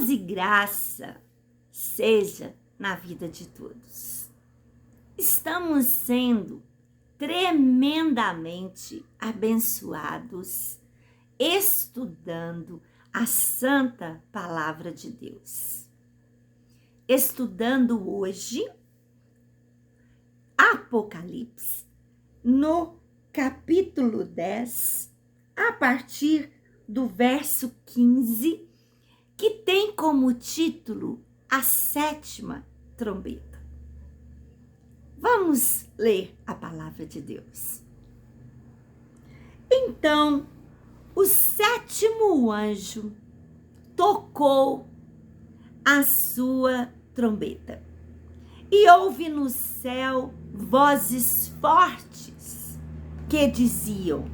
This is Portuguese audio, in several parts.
Paz e graça seja na vida de todos. Estamos sendo tremendamente abençoados estudando a santa palavra de Deus. Estudando hoje Apocalipse no capítulo 10, a partir do verso 15, que tem como título a sétima trombeta. Vamos ler a palavra de Deus. Então, o sétimo anjo tocou a sua trombeta, e houve no céu vozes fortes que diziam: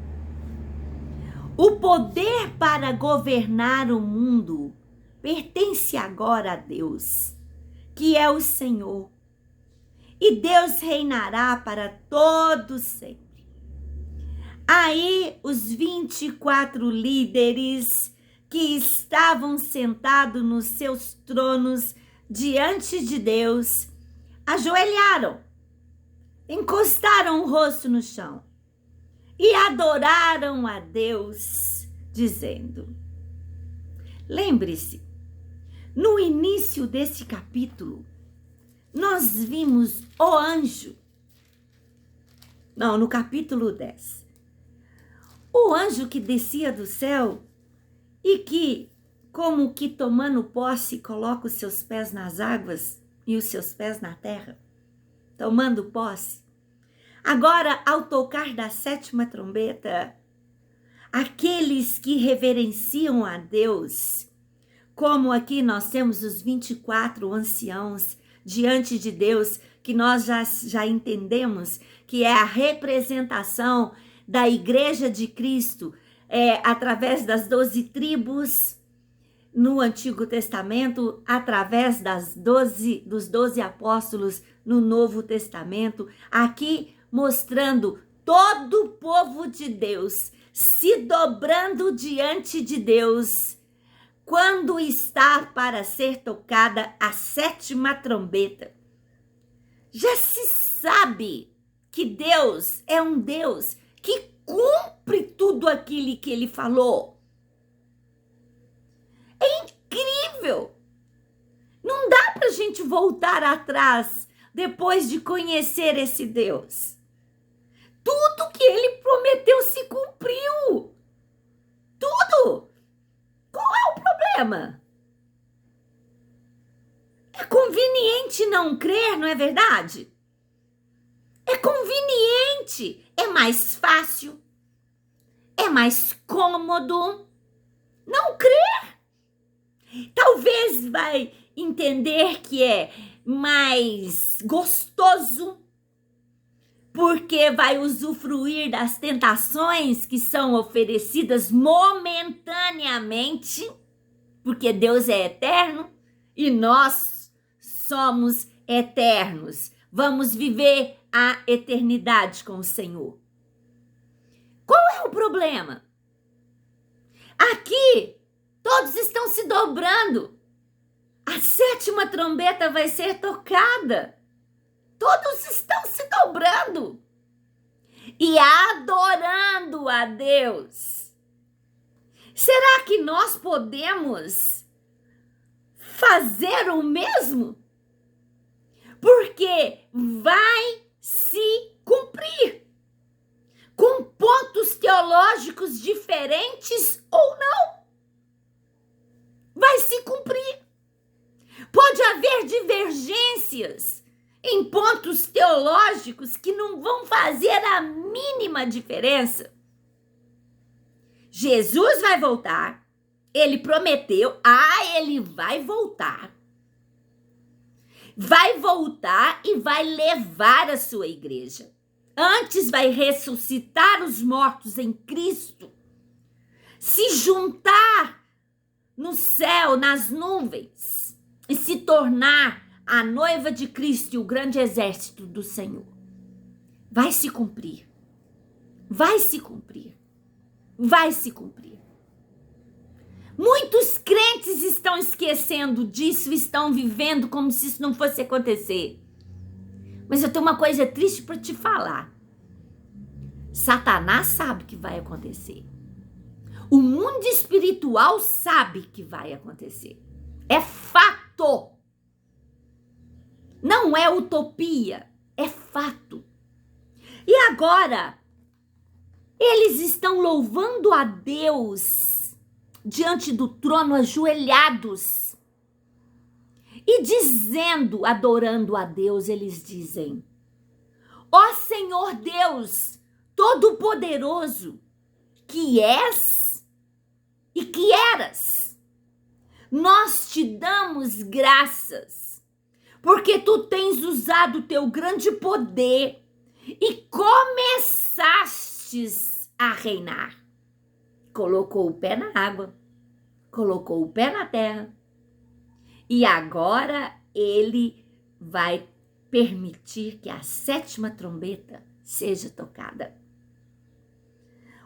o poder para governar o mundo pertence agora a Deus, que é o Senhor, e Deus reinará para todo sempre. Aí os 24 líderes que estavam sentados nos seus tronos diante de Deus ajoelharam, encostaram o rosto no chão e adoraram a Deus, dizendo: lembre-se, no início desse capítulo, nós vimos o anjo. Não, no capítulo 10. O anjo que descia do céu e que, como que tomando posse, coloca os seus pés nas águas e os seus pés na terra, tomando posse. Agora, ao tocar da sétima trombeta, aqueles que reverenciam a Deus, como aqui nós temos os 24 anciãos diante de Deus, que nós já entendemos que é a representação da Igreja de Cristo, através das 12 tribos no Antigo Testamento, através dos 12 apóstolos no Novo Testamento, aqui mostrando todo o povo de Deus se dobrando diante de Deus quando está para ser tocada a sétima trombeta. Já se sabe que Deus é um Deus que cumpre tudo aquilo que ele falou. É incrível! Não dá para a gente voltar atrás depois de conhecer esse Deus. Tudo que ele prometeu se cumpriu. Tudo. Qual é o problema? É conveniente não crer, não é verdade? É conveniente, é mais fácil, é mais cômodo não crer. Talvez vai entender que é mais gostoso, porque vai usufruir das tentações que são oferecidas momentaneamente, porque Deus é eterno e nós somos eternos. Vamos viver a eternidade com o Senhor. Qual é o problema? Aqui, todos estão se dobrando. A sétima trombeta vai ser tocada. Todos estão se dobrando e adorando a Deus. Será que nós podemos fazer o mesmo? Porque vai se cumprir, com pontos teológicos diferentes ou não. Vai se cumprir. Pode haver divergências em pontos teológicos que não vão fazer a mínima diferença. Jesus vai voltar, ele prometeu, ele vai voltar. Vai voltar e vai levar a sua igreja. Antes vai ressuscitar os mortos em Cristo, se juntar no céu, nas nuvens, e se tornar a noiva de Cristo e o grande exército do Senhor. Vai se cumprir. Vai se cumprir. Vai se cumprir. Muitos crentes eles estão esquecendo disso, estão vivendo como se isso não fosse acontecer. Mas eu tenho uma coisa triste para te falar. Satanás sabe que vai acontecer. O mundo espiritual sabe que vai acontecer. É fato. Não é utopia, é fato. E agora, eles estão louvando a Deus diante do trono, ajoelhados. E dizendo, adorando a Deus, eles dizem: ó Senhor Deus, Todo-Poderoso, que és e que eras, nós te damos graças, porque tu tens usado o teu grande poder e começastes a reinar. Colocou o pé na água, colocou o pé na terra, e agora ele vai permitir que a 7ª trombeta seja tocada.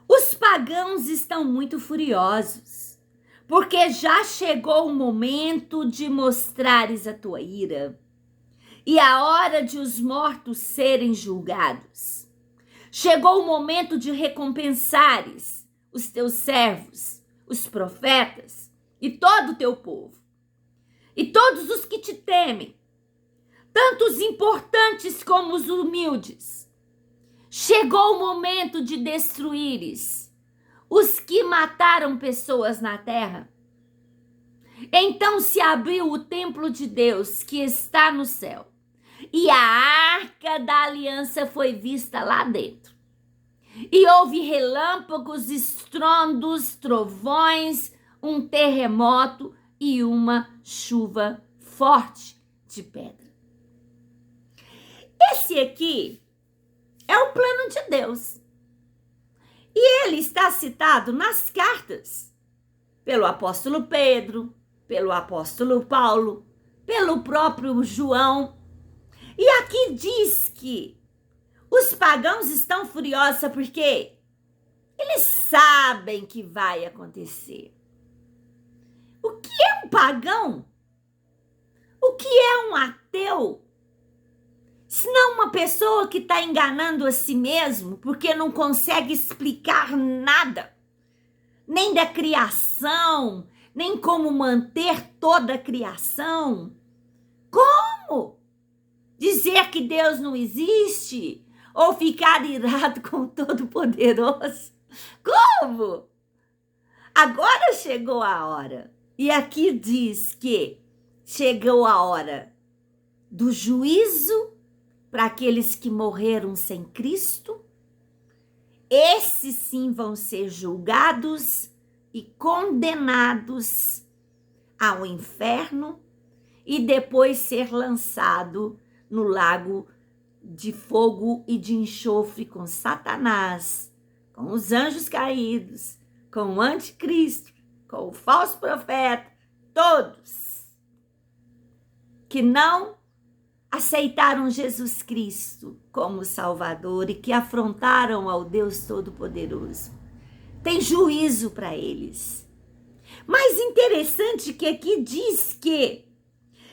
Os pagãos estão muito furiosos, porque já chegou o momento de mostrares a tua ira e a hora de os mortos serem julgados. Chegou o momento de recompensares os teus servos, os profetas e todo o teu povo. E todos os que te temem, tanto os importantes como os humildes. Chegou o momento de destruíres os que mataram pessoas na terra. Então se abriu o templo de Deus que está no céu, e a arca da aliança foi vista lá dentro. E houve relâmpagos, estrondos, trovões, um terremoto e uma chuva forte de pedra. Esse aqui é o plano de Deus. E ele está citado nas cartas pelo apóstolo Pedro, pelo apóstolo Paulo, pelo próprio João. E aqui diz que os pagãos estão furiosos porque eles sabem que vai acontecer. O que é um pagão? O que é um ateu? Senão uma pessoa que está enganando a si mesmo porque não consegue explicar nada, nem da criação, nem como manter toda a criação. Como dizer que Deus não existe ou ficar irado com o Todo-Poderoso? Como? Agora chegou a hora. E aqui diz que chegou a hora do juízo para aqueles que morreram sem Cristo. Esses sim vão ser julgados e condenados ao inferno e depois ser lançado no lago de fogo e de enxofre com Satanás, com os anjos caídos, com o anticristo, com o falso profeta, todos que não aceitaram Jesus Cristo como Salvador e que afrontaram ao Deus Todo-Poderoso. Tem juízo para eles. Mas interessante que aqui diz que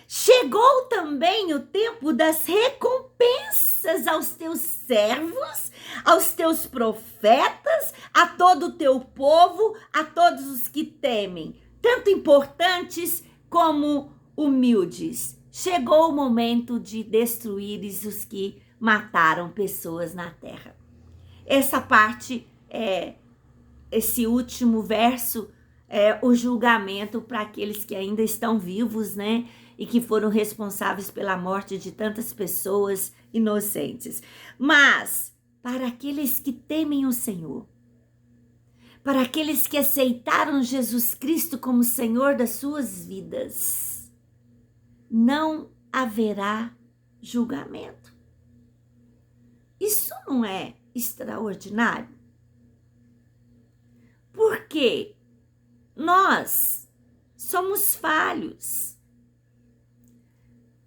chegou também o tempo das recompensas aos teus servos, aos teus profetas, a todo o teu povo, a todos os que temem, tanto importantes como humildes. Chegou o momento de destruíres os que mataram pessoas na terra. Essa parte, esse último verso, é o julgamento para aqueles que ainda estão vivos, né? E que foram responsáveis pela morte de tantas pessoas inocentes. Mas, para aqueles que temem o Senhor, para aqueles que aceitaram Jesus Cristo como Senhor das suas vidas, não haverá julgamento. Isso não é extraordinário? Porque nós somos falhos,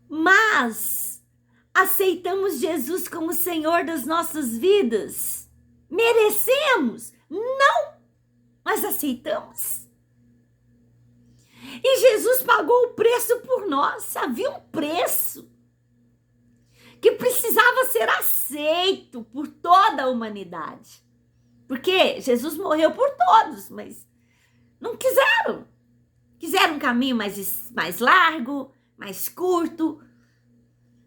mas aceitamos Jesus como Senhor das nossas vidas. Merecemos? Não, mas aceitamos. E pagou o preço por nós. Havia um preço que precisava ser aceito por toda a humanidade. Porque Jesus morreu por todos, mas não quiseram. Quiseram um caminho mais largo, mais curto.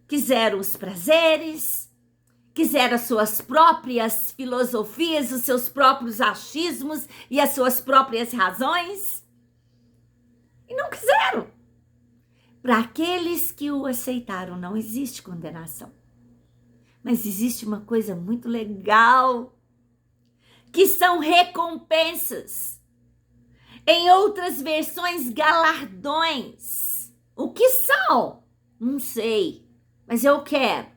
Quiseram os prazeres. Quiseram as suas próprias filosofias, os seus próprios achismos e as suas próprias razões. E não quiseram. Para aqueles que o aceitaram, não existe condenação. Mas existe uma coisa muito legal, que são recompensas. Em outras versões, galardões. O que são? Não sei, mas eu quero.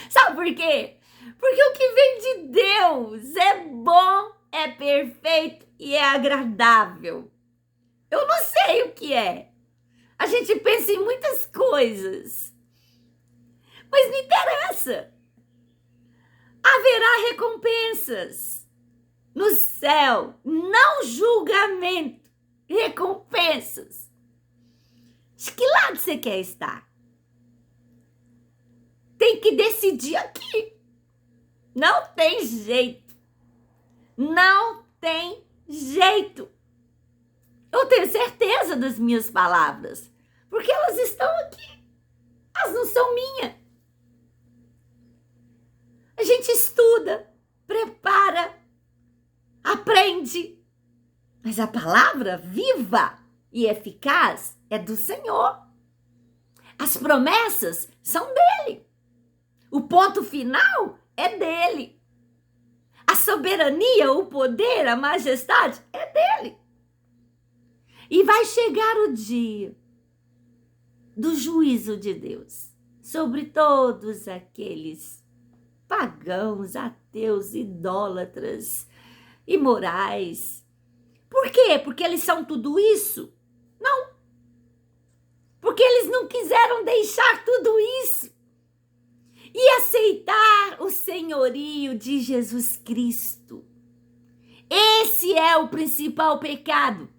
Sabe por quê? Porque o que vem de Deus é bom, é perfeito e é agradável. Eu não sei o que é. A gente pensa em muitas coisas, mas não interessa. Haverá recompensas no céu, não julgamento, recompensas. De que lado você quer estar? Tem que decidir aqui. Não tem jeito. Não tem jeito. Eu tenho certeza das minhas palavras, porque elas estão aqui. Elas não são minhas. A gente estuda, prepara, aprende, mas a palavra viva e eficaz é do Senhor. As promessas são dele. O ponto final é dele. A soberania, o poder, a majestade é dele. E vai chegar o dia do juízo de Deus sobre todos aqueles pagãos, ateus, idólatras, imorais. Por quê? Porque eles são tudo isso? Não. Porque eles não quiseram deixar tudo isso e aceitar o senhorio de Jesus Cristo. Esse é o principal pecado.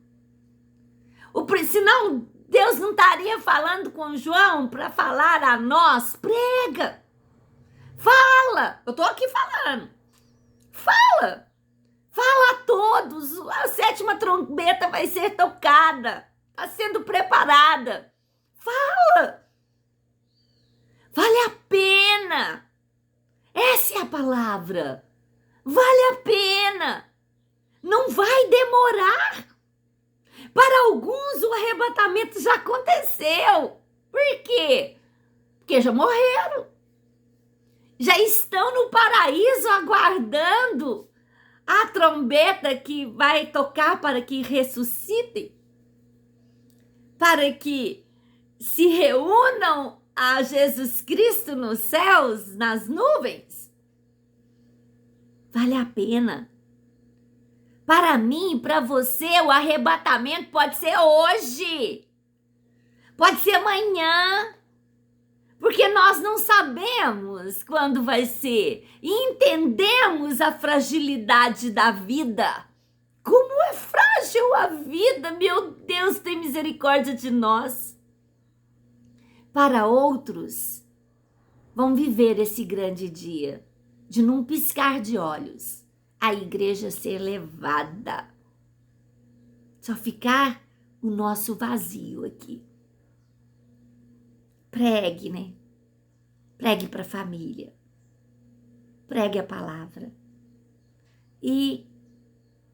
Senão Deus não estaria falando com João para falar a nós. Prega, fala, eu estou aqui falando. Fala a todos. A 7ª trombeta vai ser tocada, está sendo preparada. Fala, vale a pena. Essa é a palavra. Vale a pena. Não vai demorar. Para alguns, o arrebatamento já aconteceu. Por quê? Porque já morreram. Já estão no paraíso aguardando a trombeta que vai tocar para que ressuscitem, para que se reúnam a Jesus Cristo nos céus, nas nuvens. Vale a pena. Para mim, para você, o arrebatamento pode ser hoje, pode ser amanhã, porque nós não sabemos quando vai ser e entendemos a fragilidade da vida. Como é frágil a vida, meu Deus, tem misericórdia de nós. Para outros, vão viver esse grande dia de num piscar de olhos a igreja ser levada. Só ficar o nosso vazio aqui. Pregue, né? Pregue para a família. Pregue a palavra. E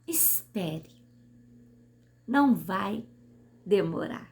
espere. Não vai demorar.